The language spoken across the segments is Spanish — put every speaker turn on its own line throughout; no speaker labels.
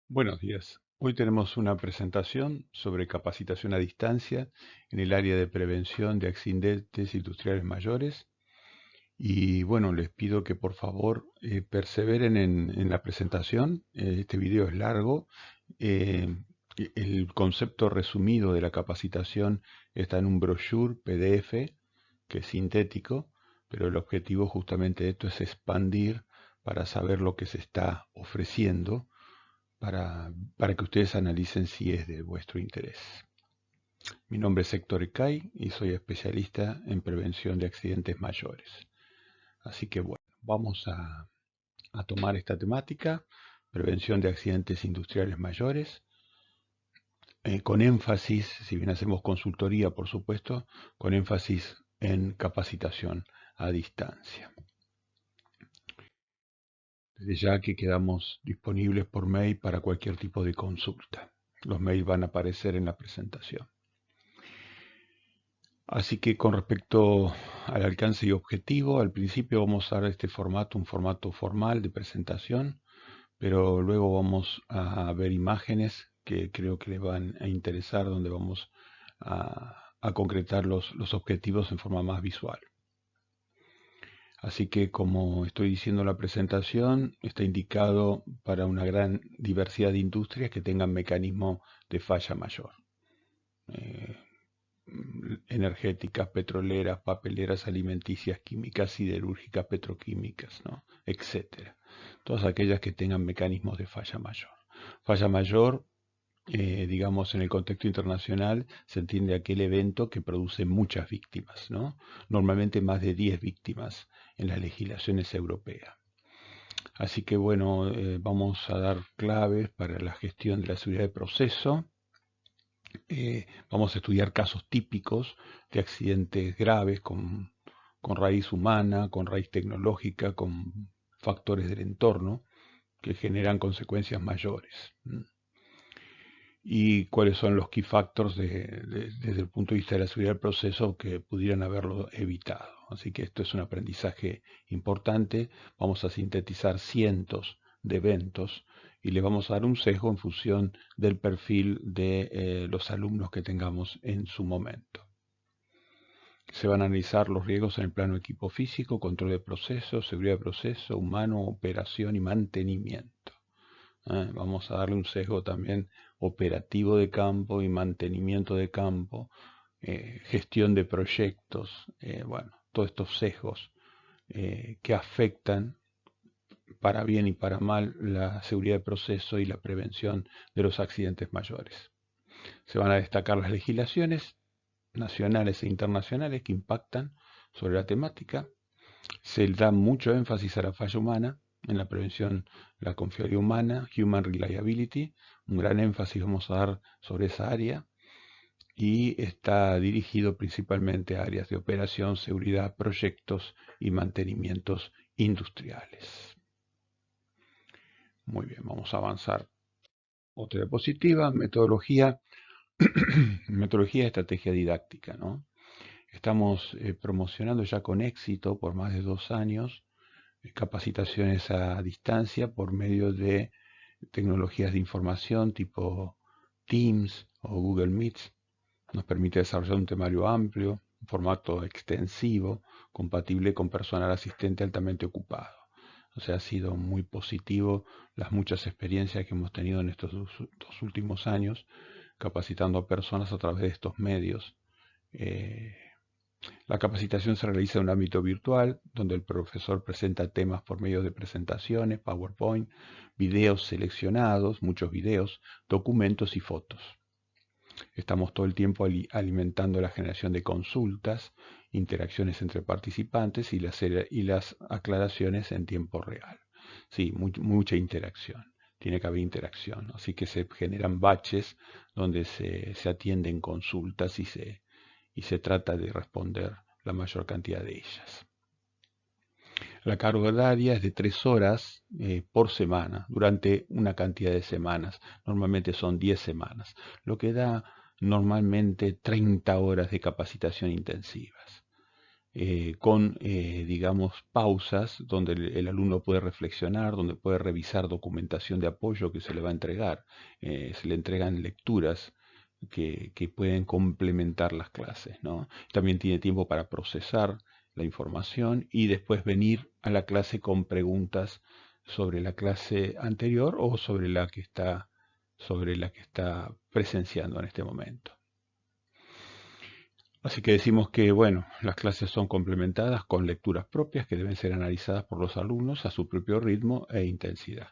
Buenos días. Hoy tenemos una presentación sobre capacitación a distancia en el área de prevención de accidentes industriales mayores. Y bueno, les pido que por favor perseveren en la presentación. Este video es largo. Eh, el concepto resumido de la capacitación está en un brochure PDF que es sintético, pero el objetivo justamente de esto es expandir para saber lo que se está ofreciendo para que ustedes analicen si es de vuestro interés. Mi nombre es Héctor Ecay y soy especialista en prevención de accidentes mayores. Así que bueno, vamos a tomar esta temática, prevención de accidentes industriales mayores, con énfasis, si bien hacemos consultoría, por supuesto, con énfasis en capacitación a distancia. Desde ya que quedamos disponibles por mail para cualquier tipo de consulta. Los mails van a aparecer en la presentación. Así que con respecto al alcance y objetivo, al principio vamos a dar este formato, un formato formal de presentación, pero luego vamos a ver imágenes que creo que les van a interesar, donde vamos a concretar los objetivos en forma más visual. Así que como estoy diciendo en la presentación, está indicado para una gran diversidad de industrias que tengan mecanismo de falla mayor. Eh, Energéticas, petroleras, papeleras, alimenticias, químicas, siderúrgicas, petroquímicas, ¿no? Etcétera. Todas aquellas que tengan mecanismos de falla mayor. Falla mayor, digamos, en el contexto internacional, se entiende aquel evento que produce muchas víctimas, ¿no? Normalmente más de 10 víctimas en las legislaciones europeas. Así que bueno, vamos a dar claves para la gestión de la seguridad de proceso. Vamos a estudiar casos típicos de accidentes graves con raíz humana, con raíz tecnológica, con factores del entorno que generan consecuencias mayores. Y cuáles son los key factors desde el punto de vista de la seguridad del proceso que pudieran haberlo evitado. Así que esto es un aprendizaje importante. Vamos a sintetizar cientos de eventos y le vamos a dar un sesgo en función del perfil de los alumnos que tengamos en su momento. Se van a analizar los riesgos en el plano equipo físico, control de procesos, seguridad de proceso, humano, operación y mantenimiento. Vamos a darle un sesgo también operativo de campo y mantenimiento de campo, gestión de proyectos, bueno, todos estos sesgos que afectan para bien y para mal la seguridad de proceso y la prevención de los accidentes mayores. Se van a destacar las legislaciones nacionales e internacionales que impactan sobre la temática. Se da mucho énfasis a la falla humana en la prevención, la confiabilidad humana, human reliability, un gran énfasis vamos a dar sobre esa área y está dirigido principalmente a áreas de operación, seguridad, proyectos y mantenimientos industriales. Muy bien, vamos a avanzar. Otra diapositiva, metodología, metodología de estrategia didáctica, ¿no? Estamos promocionando ya con éxito por más de 2 años capacitaciones a distancia por medio de tecnologías de información tipo Teams o Google Meets. Nos permite desarrollar un temario amplio, un formato extensivo, compatible con personal asistente altamente ocupado. O sea, ha sido muy positivo las muchas experiencias que hemos tenido en estos dos últimos años capacitando a personas a través de estos medios. Eh, la capacitación se realiza en un ámbito virtual, donde el profesor presenta temas por medio de presentaciones, PowerPoint, videos seleccionados, muchos videos, documentos y fotos. Estamos todo el tiempo alimentando la generación de consultas, interacciones entre participantes y las aclaraciones en tiempo real. Sí, mucha interacción. Tiene que haber interacción. Así que se generan baches donde se atienden consultas y se trata de responder la mayor cantidad de ellas. La carga horaria es de 3 horas por semana, durante una cantidad de semanas. Normalmente son 10 semanas, lo que da normalmente 30 horas de capacitación intensivas. con, digamos, pausas donde el alumno puede reflexionar, donde puede revisar documentación de apoyo que se le va a entregar. Se le entregan lecturas que pueden complementar las clases, ¿no? También tiene tiempo para procesar la información y después venir a la clase con preguntas sobre la clase anterior o sobre la que está presenciando en este momento. Así que decimos que, bueno, las clases son complementadas con lecturas propias que deben ser analizadas por los alumnos a su propio ritmo e intensidad.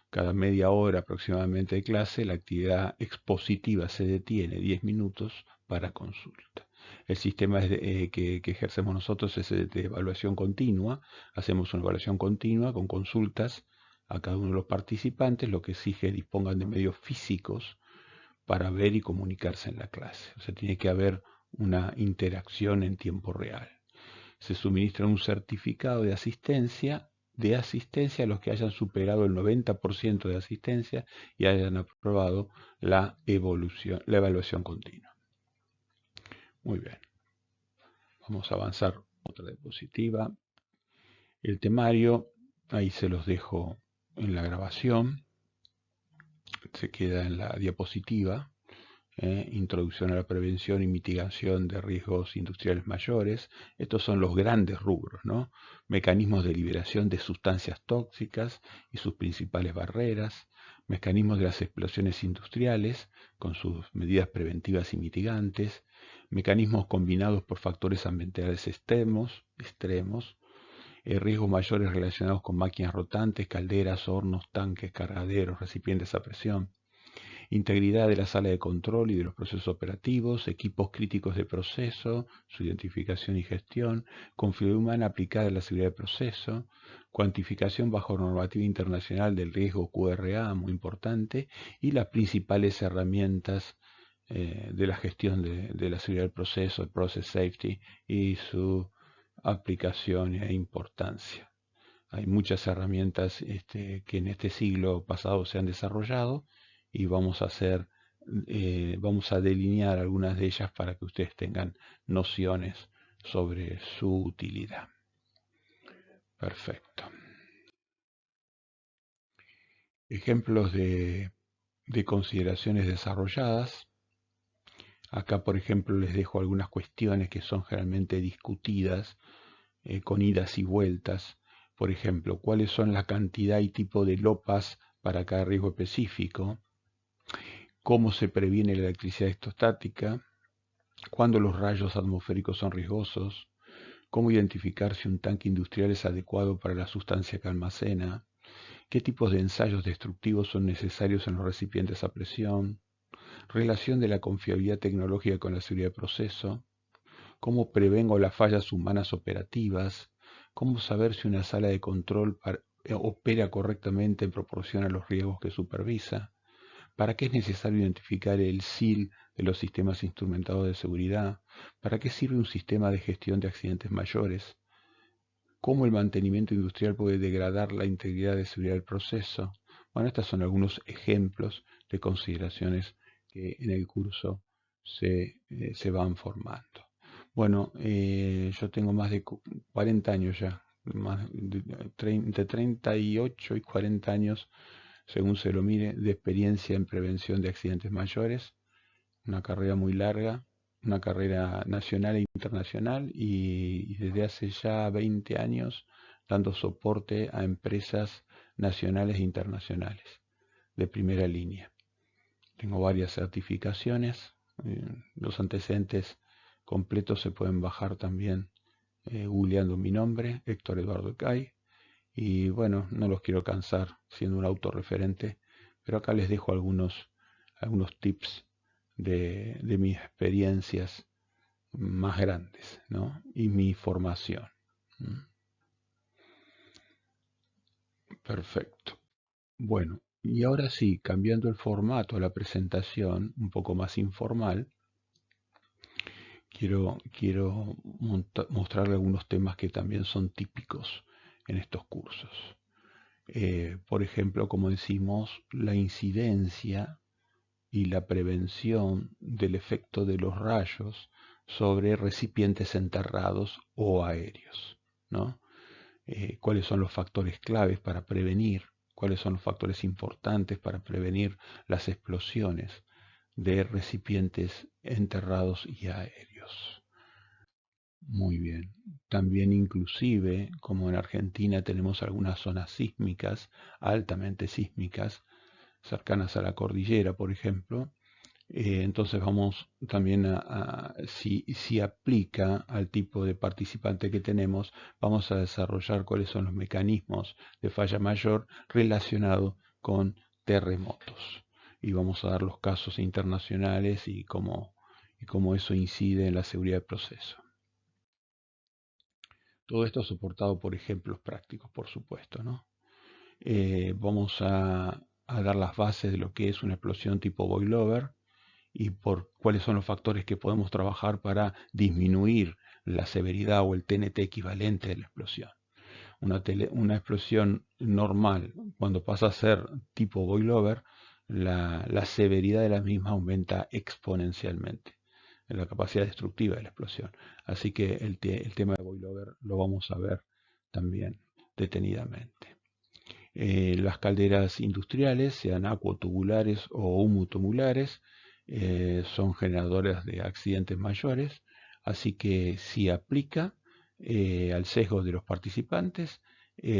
Cada media hora aproximadamente de clase, la actividad expositiva se detiene 10 minutos para consulta. El sistema que ejercemos nosotros es de evaluación continua. Hacemos una evaluación continua con consultas a cada uno de los participantes, lo que exige que dispongan de medios físicos para ver y comunicarse en la clase. O sea, tiene que haber una interacción en tiempo real. Se suministra un certificado de asistencia a los que hayan superado el 90% de asistencia y hayan aprobado la evaluación continua. Muy bien. Vamos a avanzar otra diapositiva. El temario, ahí se los dejo en la grabación. Se queda en la diapositiva. Introducción a la prevención y mitigación de riesgos industriales mayores. Estos son los grandes rubros, ¿no? Mecanismos de liberación de sustancias tóxicas y sus principales barreras, mecanismos de las explosiones industriales con sus medidas preventivas y mitigantes, mecanismos combinados por factores ambientales extremos, riesgos mayores relacionados con máquinas rotantes, calderas, hornos, tanques, cargaderos, recipientes a presión, integridad de la sala de control y de los procesos operativos, equipos críticos de proceso, su identificación y gestión, confiabilidad humana aplicada a la seguridad de proceso, cuantificación bajo normativa internacional del riesgo QRA, muy importante, y las principales herramientas de la gestión de la seguridad del proceso, el Process Safety, y su aplicación e importancia. Hay muchas herramientas que en este siglo pasado se han desarrollado y vamos a delinear algunas de ellas para que ustedes tengan nociones sobre su utilidad. Perfecto. Ejemplos de consideraciones desarrolladas. Acá, por ejemplo, les dejo algunas cuestiones que son generalmente discutidas con idas y vueltas. Por ejemplo, ¿cuáles son la cantidad y tipo de LOPAS para cada riesgo específico? ¿Cómo se previene la electricidad estostática? ¿Cuándo los rayos atmosféricos son riesgosos? ¿Cómo identificar si un tanque industrial es adecuado para la sustancia que almacena? ¿Qué tipos de ensayos destructivos son necesarios en los recipientes a presión? Relación de la confiabilidad tecnológica con la seguridad de proceso. ¿Cómo prevengo las fallas humanas operativas? ¿Cómo saber si una sala de control opera correctamente en proporción a los riesgos que supervisa? ¿Para qué es necesario identificar el SIL de los sistemas instrumentados de seguridad? ¿Para qué sirve un sistema de gestión de accidentes mayores? ¿Cómo el mantenimiento industrial puede degradar la integridad de seguridad del proceso? Bueno, estos son algunos ejemplos de consideraciones que en el curso se van formando. Bueno, yo tengo más de 40 años ya, entre 38 y 40 años, según se lo mire, de experiencia en prevención de accidentes mayores, una carrera muy larga, una carrera nacional e internacional y desde hace ya 20 años dando soporte a empresas nacionales e internacionales de primera línea. Tengo varias certificaciones, los antecedentes completos se pueden bajar también googleando mi nombre, Héctor Eduardo Cay, y bueno, no los quiero cansar siendo un autorreferente, pero acá les dejo algunos tips de mis experiencias más grandes, ¿no? Y mi formación. Perfecto. Bueno, y ahora sí, cambiando el formato a la presentación, un poco más informal, quiero mostrarle algunos temas que también son típicos en estos cursos. Por ejemplo, como decimos, la incidencia y la prevención del efecto de los rayos sobre recipientes enterrados o aéreos, ¿no? Cuáles son los factores claves para prevenir, cuáles son los factores importantes para prevenir las explosiones de recipientes enterrados y aéreos. Muy bien. También inclusive, como en Argentina tenemos algunas zonas sísmicas, altamente sísmicas, cercanas a la cordillera, por ejemplo, entonces vamos también si aplica al tipo de participante que tenemos, vamos a desarrollar cuáles son los mecanismos de falla mayor relacionados con terremotos. Y vamos a dar los casos internacionales y cómo eso incide en la seguridad del proceso. Todo esto soportado por ejemplos prácticos, por supuesto, ¿no? Vamos a dar las bases de lo que es una explosión tipo boilover y por cuáles son los factores que podemos trabajar para disminuir la severidad o el TNT equivalente de la explosión. Una explosión normal, cuando pasa a ser tipo boilover, la severidad de la misma aumenta exponencialmente, la capacidad destructiva de la explosión. Así que el tema de boilover lo vamos a ver también detenidamente. Las calderas industriales, sean acuotubulares o humutubulares, son generadoras de accidentes mayores, así que si aplica al sesgo de los participantes,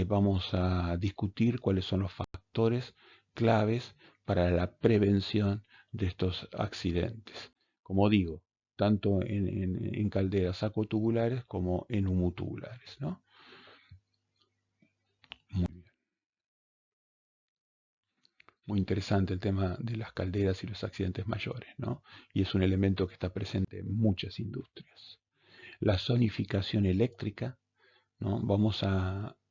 vamos a discutir cuáles son los factores claves para la prevención de estos accidentes. Como digo, tanto en calderas acuotubulares como en humutubulares, ¿no? Muy bien. Muy interesante el tema de las calderas y los accidentes mayores, ¿no? Y es un elemento que está presente en muchas industrias. La zonificación eléctrica, ¿no?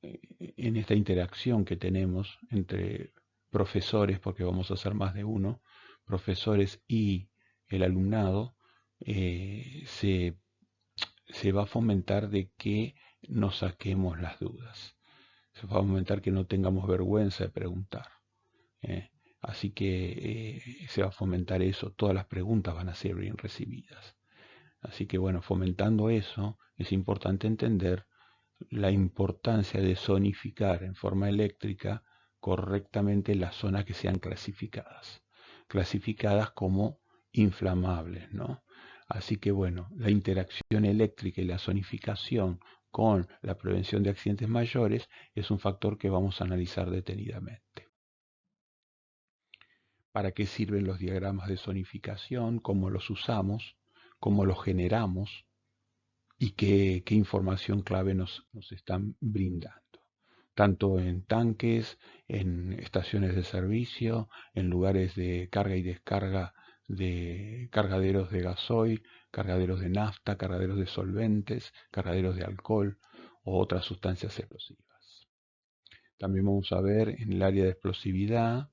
En esta interacción que tenemos entre profesores, porque vamos a ser más de uno, profesores y el alumnado, se va a fomentar de que nos saquemos las dudas. Se va a fomentar que no tengamos vergüenza de preguntar. ¿eh? Así que se va a fomentar eso, todas las preguntas van a ser bien recibidas. Así que bueno, fomentando eso, es importante entender la importancia de zonificar en forma eléctrica correctamente las zonas que sean clasificadas como inflamables, ¿no? Así que bueno, la interacción eléctrica y la zonificación con la prevención de accidentes mayores es un factor que vamos a analizar detenidamente. ¿Para qué sirven los diagramas de zonificación? ¿Cómo los usamos? ¿Cómo los generamos? ¿Y qué información clave nos están brindando? Tanto en tanques, en estaciones de servicio, en lugares de carga y descarga de cargaderos de gasoil, cargaderos de nafta, cargaderos de solventes, cargaderos de alcohol o otras sustancias explosivas. También vamos a ver en el área de explosividad,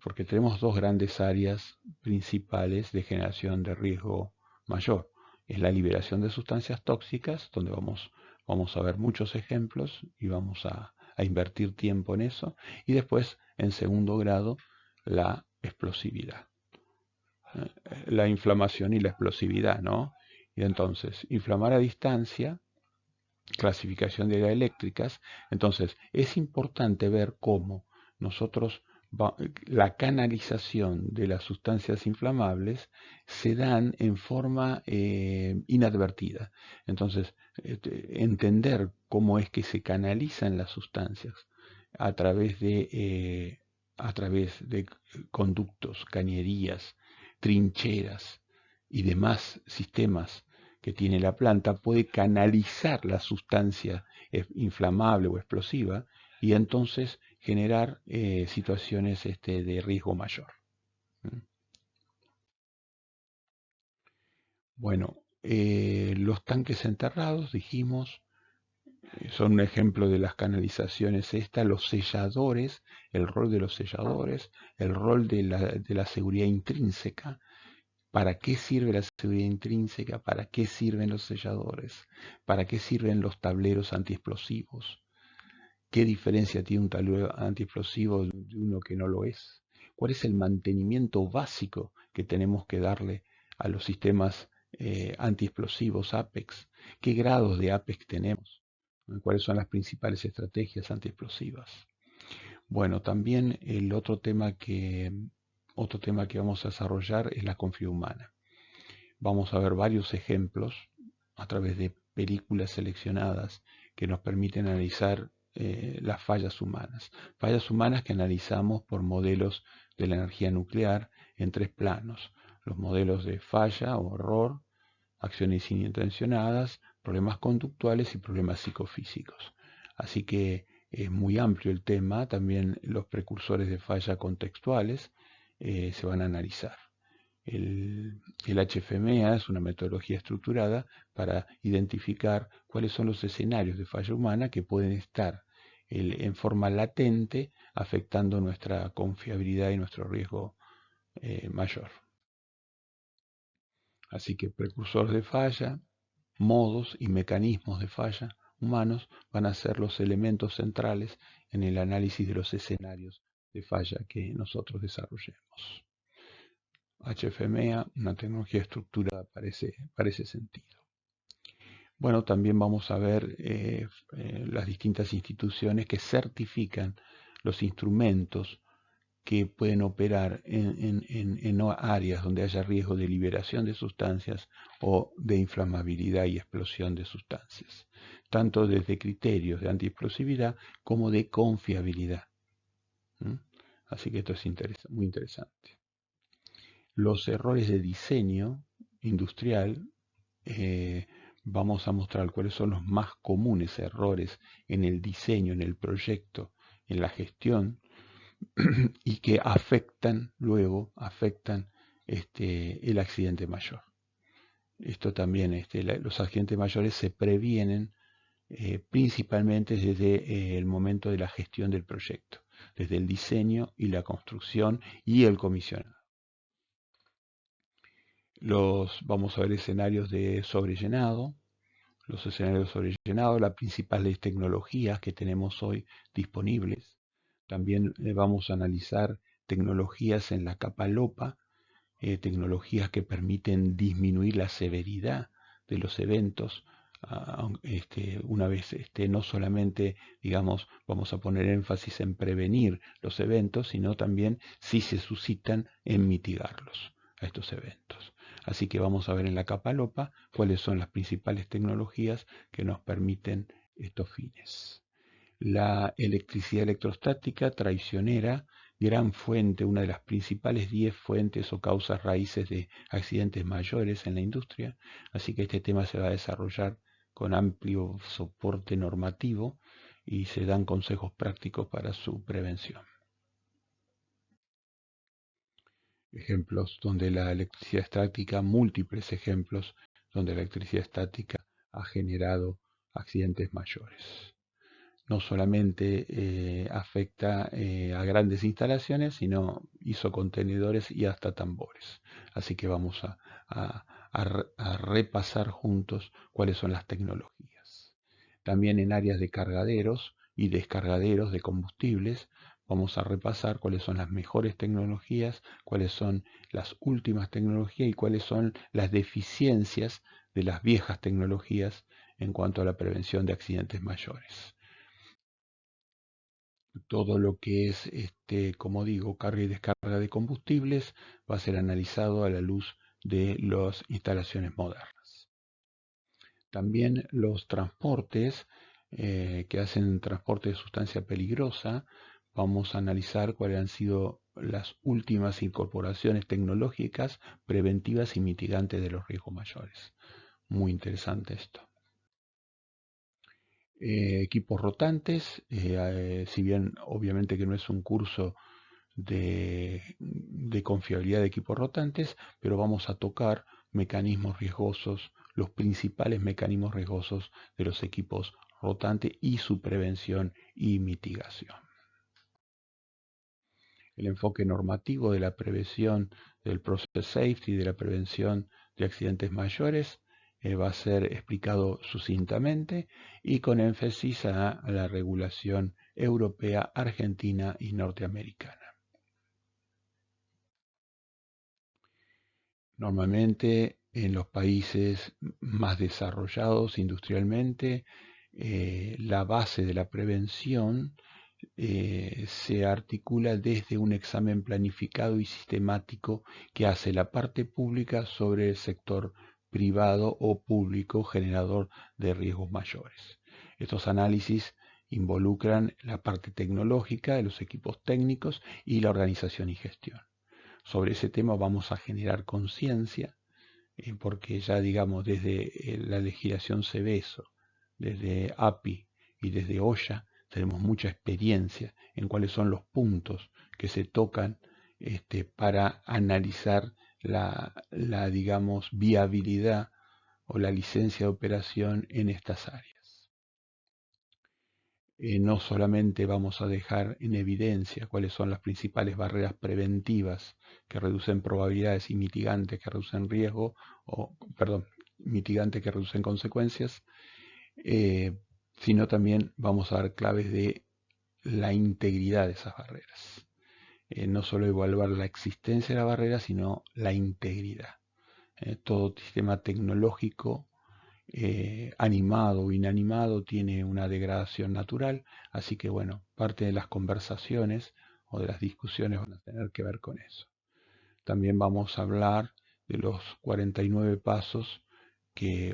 porque tenemos dos grandes áreas principales de generación de riesgo mayor. Es la liberación de sustancias tóxicas, donde vamos a ver muchos ejemplos y vamos a invertir tiempo en eso. Y después, en segundo grado, la explosividad. La inflamación y la explosividad, ¿no? Y entonces, inflamar a distancia, clasificación de eléctricas. Entonces, es importante ver cómo nosotros la canalización de las sustancias inflamables se dan en forma inadvertida. Entonces, entender cómo es que se canalizan las sustancias a a través de conductos, cañerías, trincheras y demás sistemas que tiene la planta puede canalizar la sustancia inflamable o explosiva y entonces generar situaciones de riesgo mayor. Bueno, los tanques enterrados, dijimos, son un ejemplo de las canalizaciones los selladores, el rol de los selladores, el rol de la seguridad intrínseca. ¿Para qué sirve la seguridad intrínseca? ¿Para qué sirven los selladores? ¿Para qué sirven los tableros antiexplosivos? ¿Qué diferencia tiene un tablero antiexplosivo de uno que no lo es? ¿Cuál es el mantenimiento básico que tenemos que darle a los sistemas antiexplosivos APEX, qué grados de APEX tenemos, cuáles son las principales estrategias antiexplosivas. Bueno, también el otro tema que vamos a desarrollar es la confía humana. Vamos a ver varios ejemplos a través de películas seleccionadas que nos permiten analizar las fallas humanas. Fallas humanas que analizamos por modelos de la energía nuclear en 3 planos. Los modelos de falla o error, acciones inintencionadas, problemas conductuales y problemas psicofísicos. Así que es muy amplio el tema. También los precursores de falla contextuales se van a analizar. El HFMEA es una metodología estructurada para identificar cuáles son los escenarios de falla humana que pueden estar en forma latente afectando nuestra confiabilidad y nuestro riesgo mayor. Así que precursores de falla, modos y mecanismos de falla humanos van a ser los elementos centrales en el análisis de los escenarios de falla que nosotros desarrollemos. HFMEA, una tecnología estructurada para ese sentido. Bueno, también vamos a ver las distintas instituciones que certifican los instrumentos que pueden operar en áreas donde haya riesgo de liberación de sustancias o de inflamabilidad y explosión de sustancias, tanto desde criterios de antiexplosividad como de confiabilidad. Así que esto es muy interesante. Los errores de diseño industrial, vamos a mostrar cuáles son los más comunes errores en el diseño, en el proyecto, en la gestión, y que afectan el accidente mayor. Esto también, los accidentes mayores se previenen principalmente desde el momento de la gestión del proyecto, desde el diseño y la construcción y el comisionado. Vamos a ver escenarios de sobrellenado, los escenarios de sobrellenado, las principales tecnologías que tenemos hoy disponibles. También vamos a analizar tecnologías en la capa LOPA, tecnologías que permiten disminuir la severidad de los eventos. Una vez no solamente, digamos, vamos a poner énfasis en prevenir los eventos, sino también, si se suscitan, en mitigarlos a estos eventos. Así que vamos a ver en la capa LOPA cuáles son las principales tecnologías que nos permiten estos fines. La electricidad electrostática traicionera, gran fuente, una de las principales 10 fuentes o causas raíces de accidentes mayores en la industria. Así que este tema se va a desarrollar con amplio soporte normativo y se dan consejos prácticos para su prevención. Ejemplos donde la electricidad estática, múltiples ejemplos donde la electricidad estática ha generado accidentes mayores. No solamente afecta a grandes instalaciones, sino hizo contenedores y hasta tambores. Así que vamos a repasar juntos cuáles son las tecnologías. También en áreas de cargaderos y descargaderos de combustibles, vamos a repasar cuáles son las mejores tecnologías, cuáles son las últimas tecnologías y cuáles son las deficiencias de las viejas tecnologías en cuanto a la prevención de accidentes mayores. Todo lo que es, como digo, carga y descarga de combustibles va a ser analizado a la luz de las instalaciones modernas. También los transportes que hacen transporte de sustancia peligrosa, vamos a analizar cuáles han sido las últimas incorporaciones tecnológicas preventivas y mitigantes de los riesgos mayores. Muy interesante esto. Equipos rotantes, si bien obviamente que no es un curso de confiabilidad de equipos rotantes, pero vamos a tocar mecanismos riesgosos, los principales mecanismos riesgosos de los equipos rotantes y su prevención y mitigación. El enfoque normativo de la prevención del process safety, de la prevención de accidentes mayores, va a ser explicado sucintamente y con énfasis a la regulación europea, argentina y norteamericana. Normalmente en los países más desarrollados industrialmente, la base de la prevención se articula desde un examen planificado y sistemático que hace la parte pública sobre el sector privado o público generador de riesgos mayores. Estos análisis involucran la parte tecnológica de los equipos técnicos y la organización y gestión. Sobre ese tema vamos a generar conciencia, porque ya digamos desde la legislación Seveso, desde API y desde OSHA, tenemos mucha experiencia en cuáles son los puntos que se tocan para analizar digamos, viabilidad o la licencia de operación en estas áreas. No solamente vamos a dejar en evidencia cuáles son las principales barreras preventivas que reducen probabilidades y mitigantes que reducen riesgo, mitigantes que reducen consecuencias, sino también vamos a dar claves de la integridad de esas barreras. No solo evaluar la existencia de la barrera, sino la integridad. Todo sistema tecnológico, animado o inanimado, tiene una degradación natural, así que bueno, parte de las conversaciones o de las discusiones van a tener que ver con eso. También vamos a hablar de los 49 pasos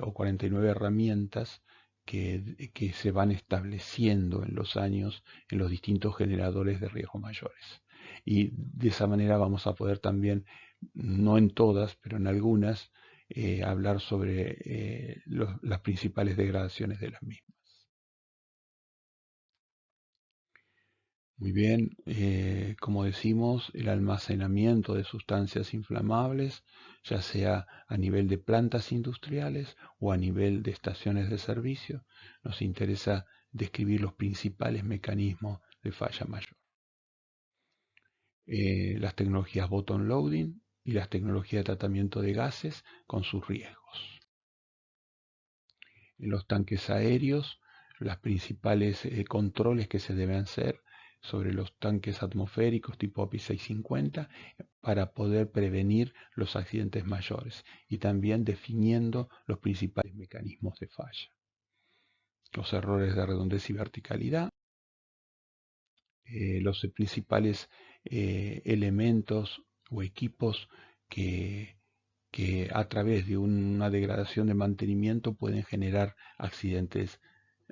o 49 herramientas que se van estableciendo en los años en los distintos generadores de riesgos mayores. Y de esa manera vamos a poder también, no en todas, pero en algunas, hablar sobre las principales degradaciones de las mismas. Muy bien, como decimos, el almacenamiento de sustancias inflamables, ya sea a nivel de plantas industriales o a nivel de estaciones de servicio, nos interesa describir los principales mecanismos de falla mayor. Las tecnologías bottom loading y las tecnologías de tratamiento de gases con sus riesgos. En los tanques aéreos, los principales controles que se deben hacer sobre los tanques atmosféricos tipo API 650 para poder prevenir los accidentes mayores y también definiendo los principales mecanismos de falla. Los errores de redondez y verticalidad, los principales elementos o equipos que a través de una degradación de mantenimiento pueden generar accidentes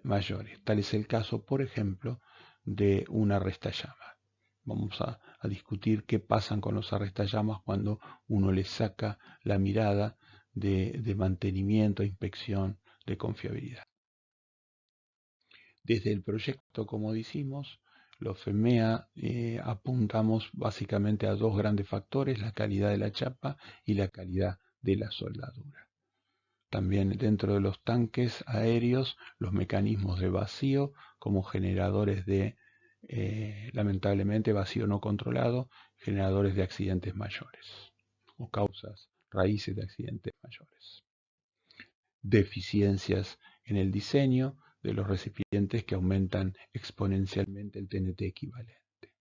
mayores. Tal es el caso, por ejemplo, de un arrestallamas. Vamos a discutir qué pasan con los arrestallamas cuando uno les saca la mirada de mantenimiento, inspección, de confiabilidad. Desde el proyecto, como decimos, los FEMEA apuntamos básicamente a dos grandes factores, la calidad de la chapa y la calidad de la soldadura. También dentro de los tanques aéreos, los mecanismos de vacío como generadores de, lamentablemente, vacío no controlado, generadores de accidentes mayores o causas, raíces de accidentes mayores. Deficiencias en el diseño de los recipientes que aumentan exponencialmente el TNT equivalente.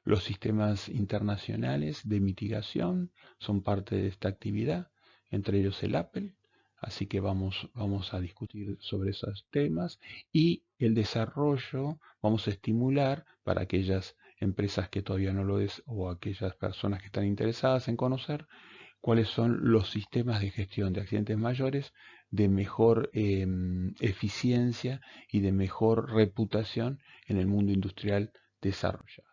Los sistemas internacionales de mitigación son parte de esta actividad, entre ellos el Apple. Así que vamos a discutir sobre esos temas y el desarrollo vamos a estimular para aquellas empresas que todavía no lo es o aquellas personas que están interesadas en conocer cuáles son los sistemas de gestión de accidentes mayores de mejor eficiencia y de mejor reputación en el mundo industrial desarrollado.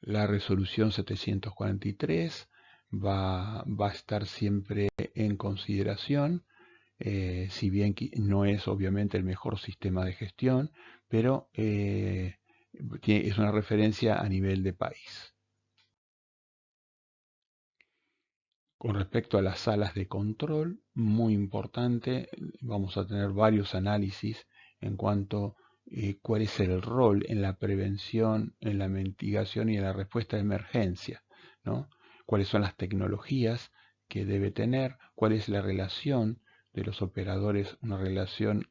La resolución 743 va a estar siempre en consideración, si bien no es obviamente el mejor sistema de gestión, pero es una referencia a nivel de país. Con respecto a las salas de control, muy importante, vamos a tener varios análisis en cuanto a cuál es el rol en la prevención, en la mitigación y en la respuesta de emergencia, ¿no? Cuáles son las tecnologías que debe tener, cuál es la relación de los operadores, una relación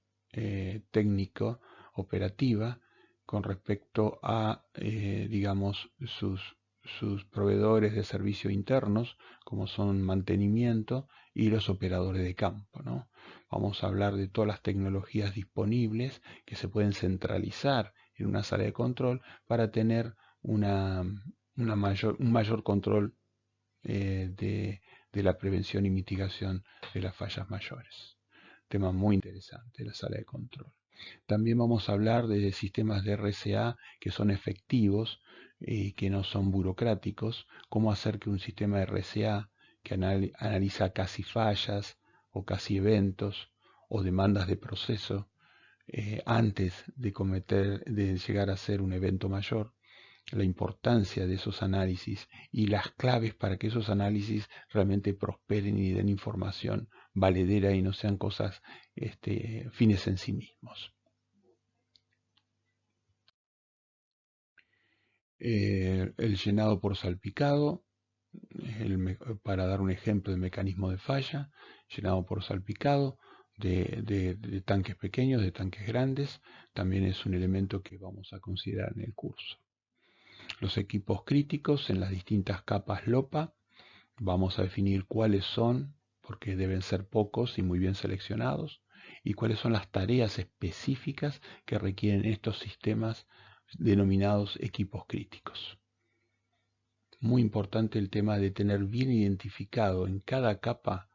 técnico-operativa con respecto a, digamos, sus proveedores de servicio internos, como son mantenimiento y los operadores de campo, ¿no? Vamos a hablar de todas las tecnologías disponibles que se pueden centralizar en una sala de control para tener un mayor control de la prevención y mitigación de las fallas mayores. Tema muy interesante, la sala de control. También vamos a hablar de sistemas de RCA que son efectivos y que no son burocráticos. Cómo hacer que un sistema de RCA que analiza casi fallas o casi eventos o demandas de proceso antes de llegar a ser un evento mayor, la importancia de esos análisis y las claves para que esos análisis realmente prosperen y den información valedera y no sean cosas, fines en sí mismos. El llenado por salpicado, para dar un ejemplo de mecanismo de falla, llenado por salpicado de tanques pequeños, de tanques grandes, también es un elemento que vamos a considerar en el curso. Los equipos críticos en las distintas capas LOPA, vamos a definir cuáles son, porque deben ser pocos y muy bien seleccionados, y cuáles son las tareas específicas que requieren estos sistemas denominados equipos críticos. Muy importante el tema de tener bien identificado en cada capa,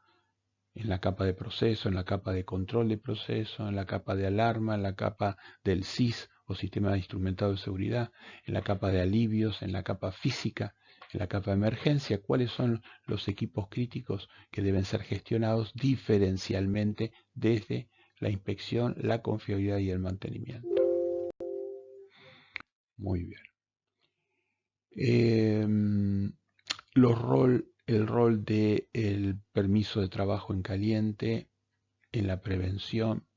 en la capa de proceso, en la capa de control de proceso, en la capa de alarma, en la capa del SIS o sistema de instrumentado de seguridad, en la capa de alivios, en la capa física, en la capa de emergencia, cuáles son los equipos críticos que deben ser gestionados diferencialmente desde la inspección, la confiabilidad y el mantenimiento. Muy bien. El rol del permiso de trabajo en caliente en la prevención,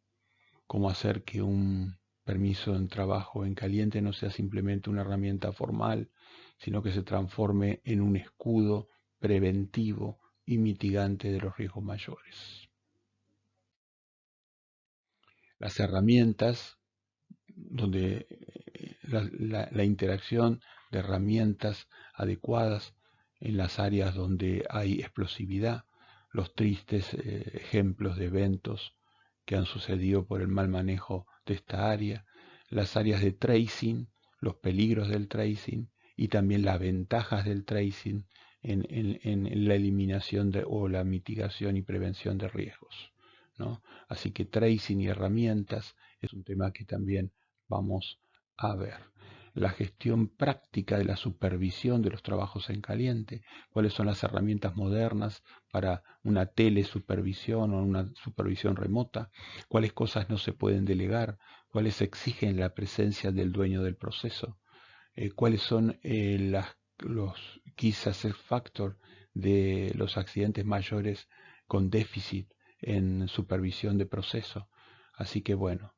cómo hacer que un permiso en trabajo en caliente no sea simplemente una herramienta formal, sino que se transforme en un escudo preventivo y mitigante de los riesgos mayores. Las herramientas, donde la interacción de herramientas adecuadas en las áreas donde hay explosividad, los tristes ejemplos de eventos que han sucedido por el mal manejo de esta área, las áreas de tracing, los peligros del tracing y también las ventajas del tracing en la eliminación o la mitigación y prevención de riesgos, ¿no? Así que tracing y herramientas es un tema que también vamos a ver. La gestión práctica de la supervisión de los trabajos en caliente, cuáles son las herramientas modernas para una telesupervisión o una supervisión remota, cuáles cosas no se pueden delegar, cuáles exigen la presencia del dueño del proceso, cuáles son los key success factors de los accidentes mayores con déficit en supervisión de proceso. Así que bueno,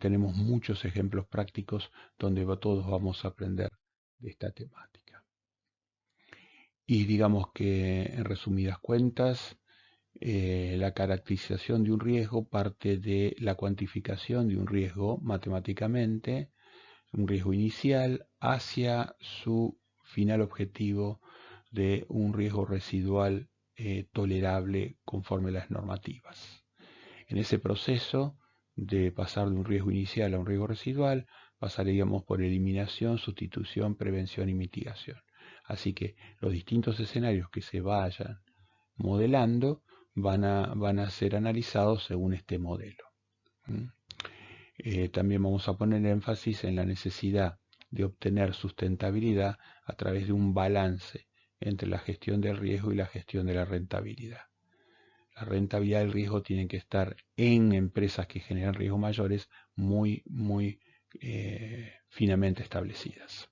tenemos muchos ejemplos prácticos donde todos vamos a aprender de esta temática. Y digamos que en resumidas cuentas, la caracterización de un riesgo parte de la cuantificación de un riesgo matemáticamente, un riesgo inicial, hacia su final objetivo de un riesgo residual tolerable conforme a las normativas. En ese proceso de pasar de un riesgo inicial a un riesgo residual, pasaríamos por eliminación, sustitución, prevención y mitigación. Así que los distintos escenarios que se vayan modelando van a ser analizados según este modelo. También vamos a poner énfasis en la necesidad de obtener sustentabilidad a través de un balance entre la gestión del riesgo y la gestión de la rentabilidad. La rentabilidad y el riesgo tienen que estar en empresas que generan riesgos mayores muy finamente establecidas.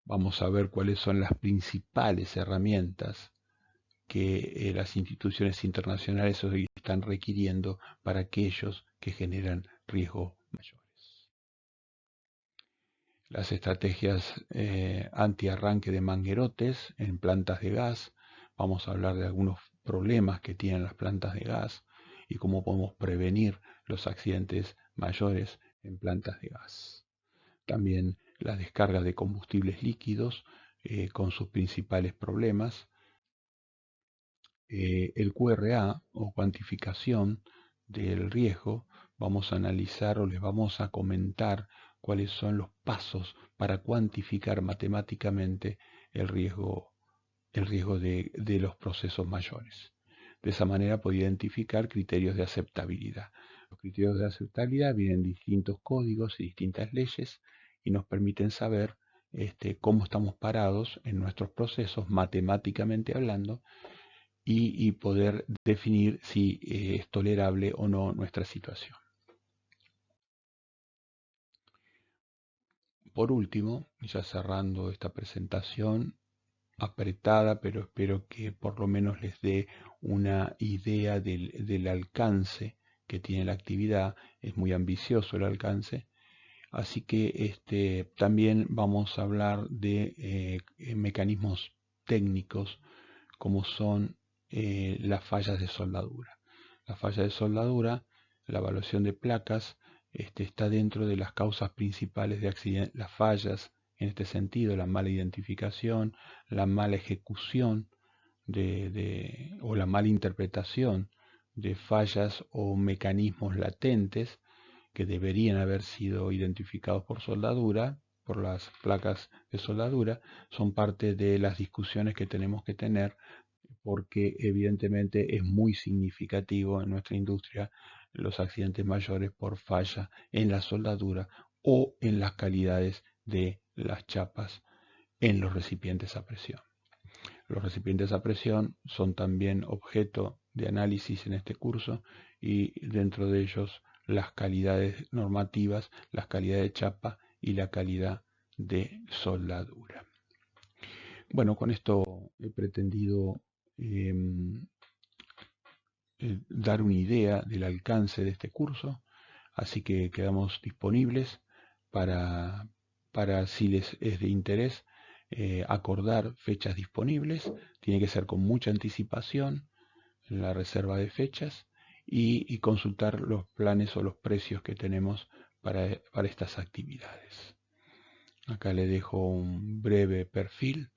Vamos a ver cuáles son las principales herramientas que las instituciones internacionales hoy están requiriendo para aquellos que generan riesgos mayores. Las estrategias anti-arranque de manguerotes en plantas de gas. Vamos a hablar de algunos problemas que tienen las plantas de gas y cómo podemos prevenir los accidentes mayores en plantas de gas. También la descarga de combustibles líquidos con sus principales problemas, el QRA o cuantificación del riesgo. Vamos a analizar o les vamos a comentar cuáles son los pasos para cuantificar matemáticamente el riesgo de los procesos mayores. De esa manera puedo identificar criterios de aceptabilidad. Los criterios de aceptabilidad vienen distintos códigos y distintas leyes y nos permiten saber cómo estamos parados en nuestros procesos, matemáticamente hablando, y poder definir si es tolerable o no nuestra situación. Por último, ya cerrando esta presentación, apretada, pero espero que por lo menos les dé una idea del alcance que tiene la actividad. Es muy ambicioso el alcance. Así que también vamos a hablar de mecanismos técnicos como son las fallas de soldadura. La falla de soldadura, la evaluación de placas, está dentro de las causas principales de accidentes. Las fallas, en este sentido, la mala identificación, la mala ejecución o la mala interpretación de fallas o mecanismos latentes que deberían haber sido identificados por soldadura, por las placas de soldadura, son parte de las discusiones que tenemos que tener porque evidentemente es muy significativo en nuestra industria los accidentes mayores por falla en la soldadura o en las calidades de las chapas en los recipientes a presión. Los recipientes a presión son también objeto de análisis en este curso y dentro de ellos las calidades normativas, las calidades de chapa y la calidad de soldadura. Bueno, con esto he pretendido dar una idea del alcance de este curso, así que quedamos disponibles para si les es de interés acordar fechas disponibles. Tiene que ser con mucha anticipación en la reserva de fechas y consultar los planes o los precios que tenemos para estas actividades. Acá le dejo un breve perfil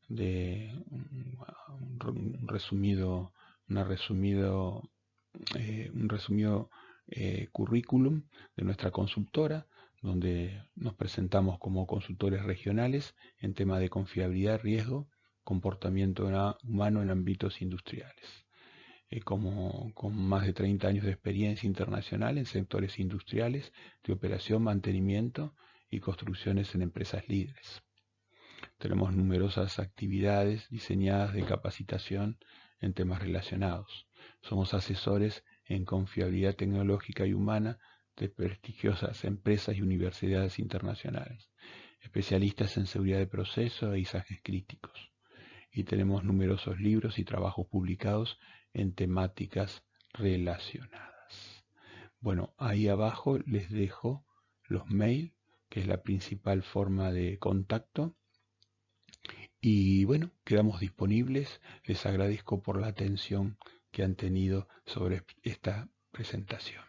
de un resumido, un resumido currículum de nuestra consultora, donde nos presentamos como consultores regionales en temas de confiabilidad, riesgo, comportamiento humano en ámbitos industriales. Con más de 30 años de experiencia internacional en sectores industriales de operación, mantenimiento y construcciones en empresas líderes. Tenemos numerosas actividades diseñadas de capacitación en temas relacionados. Somos asesores en confiabilidad tecnológica y humana de prestigiosas empresas y universidades internacionales, especialistas en seguridad de proceso e izajes críticos. Y tenemos numerosos libros y trabajos publicados en temáticas relacionadas. Bueno, ahí abajo les dejo los mails, que es la principal forma de contacto. Y bueno, quedamos disponibles. Les agradezco por la atención que han tenido sobre esta presentación.